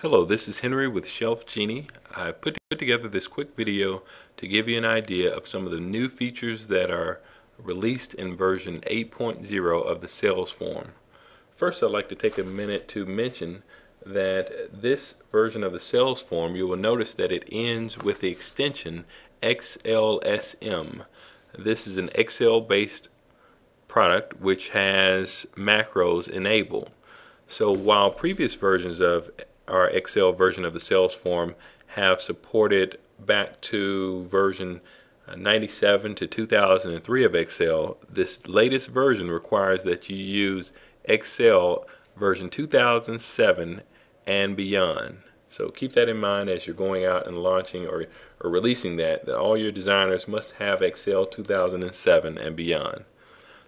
Hello, this is Henry with Shelf Genie. I put together this quick video to give you an idea of some of the new features that are released in version 8.0 of the sales form. First, I'd like to take a minute to mention that this version of the sales form, you will notice that it ends with the extension XLSM. This is an Excel-based product which has macros enabled. So while previous versions of our Excel version of the sales form have supported back to version 97 to 2003 of Excel, this latest version requires that you use Excel version 2007 and beyond. So keep that in mind as you're going out and launching or releasing that all your designers must have Excel 2007 and beyond.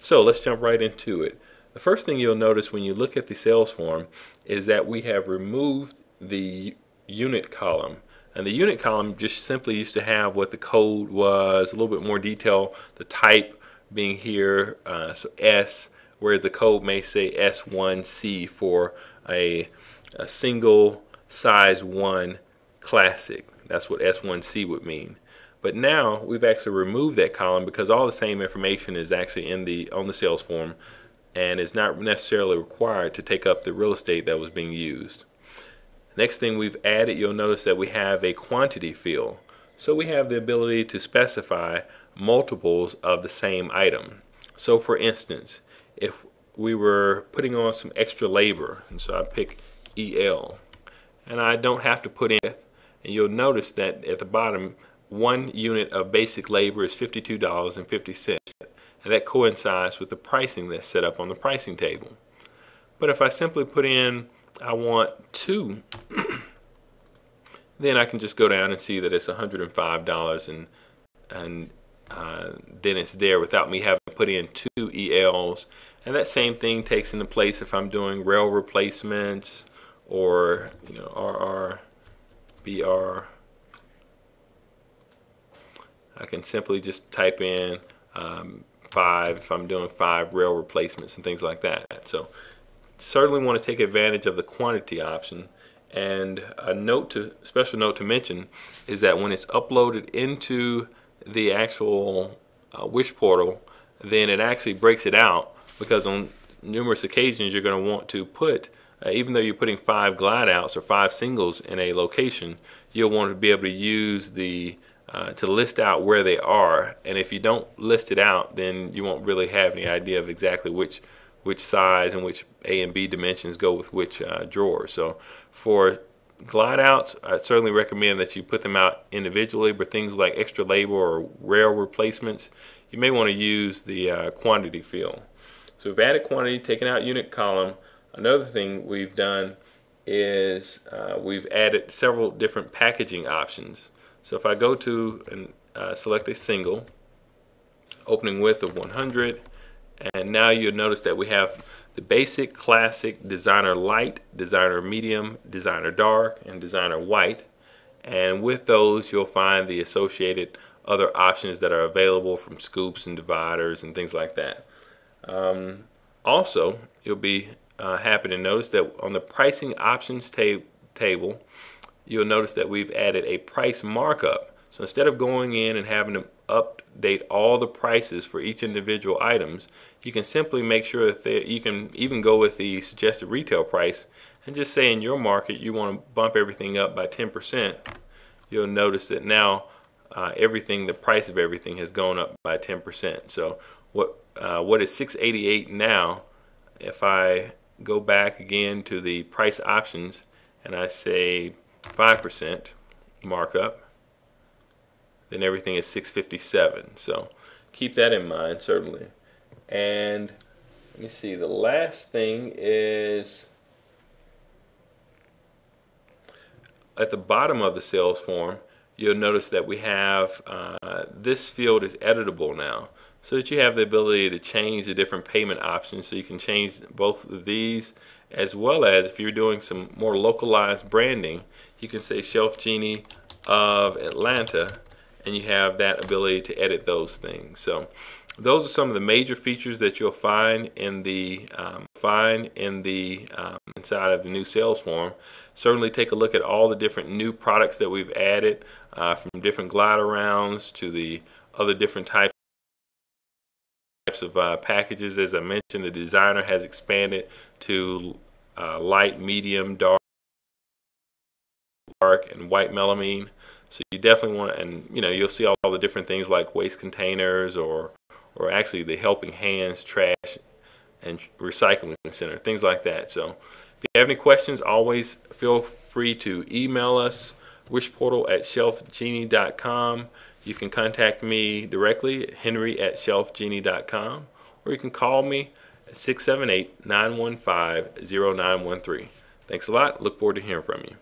So let's jump right into it. The first thing you'll notice when you look at the sales form is that we have removed the unit column. And the unit column just simply used to have what the code was, a little bit more detail, the type being here, so S, where the code may say S1C for a single size 1 classic. That's what S1C would mean. But now we've actually removed that column because all the same information is actually on the sales form and is not necessarily required to take up the real estate that was being used. Next thing we've added, you'll notice that we have a quantity field. So we have the ability to specify multiples of the same item. So for instance, if we were putting on some extra labor, and so I pick EL, and I don't have to put in, and you'll notice that at the bottom, 1 unit of basic labor is $52.50. And that coincides with the pricing that's set up on the pricing table. But if I simply put in, I want 2, then I can just go down and see that it's $105 and then it's there without me having to put in 2 ELs. And that same thing takes into place if I'm doing rail replacements or RR, BR. I can simply just type in 5 if I'm doing 5 rail replacements and things like that. So certainly want to take advantage of the quantity option. And a special note to mention is that when it's uploaded into the actual Wish portal, then it actually breaks it out, because on numerous occasions you're going to want to put, even though you're putting 5 glide outs or 5 singles in a location, you'll want to be able to use the to list out where they are. And if you don't list it out, then you won't really have any idea of exactly which size and which A and B dimensions go with which drawer. So for glide outs, I certainly recommend that you put them out individually, but things like extra labor or rail replacements, you may want to use the quantity field. So we've added quantity, taken out unit column. Another thing we've done is we've added several different packaging options. So if I go to and select a single, opening width of 100, and now you'll notice that we have the basic, classic, designer light, designer medium, designer dark, and designer white. And with those you'll find the associated other options that are available, from scoops and dividers and things like that. Also, you'll be happy to notice that on the pricing options table, you'll notice that we've added a price markup. So instead of going in and having to update all the prices for each individual items, you can simply make sure that you can even go with the suggested retail price and just say in your market you want to bump everything up by 10%. You'll notice that now the price of everything has gone up by 10%. So what is $688 now, if I go back again to the price options and I say 5% markup, then everything is $657. So keep that in mind, certainly. And let me see, the last thing is at the bottom of the sales form, you'll notice that we have this field is editable now, so that you have the ability to change the different payment options. So you can change both of these, as well as if you're doing some more localized branding, you can say Shelf Genie of Atlanta, and you have that ability to edit those things. So those are some of the major features that you'll find in the inside of the new sales form. Certainly take a look at all the different new products that we've added, from different glider rounds to the other different types of packages. As I mentioned, the designer has expanded to light, medium, dark, and white melamine. So you definitely want to, and you'll see all the different things like waste containers, or actually the helping hands, trash and recycling center, things like that. So if you have any questions, always feel free to email us, wishportal@shelfgenie.com. You can contact me directly at henry@shelfgenie.com, or you can call me at 678-915-0913. Thanks a lot. Look forward to hearing from you.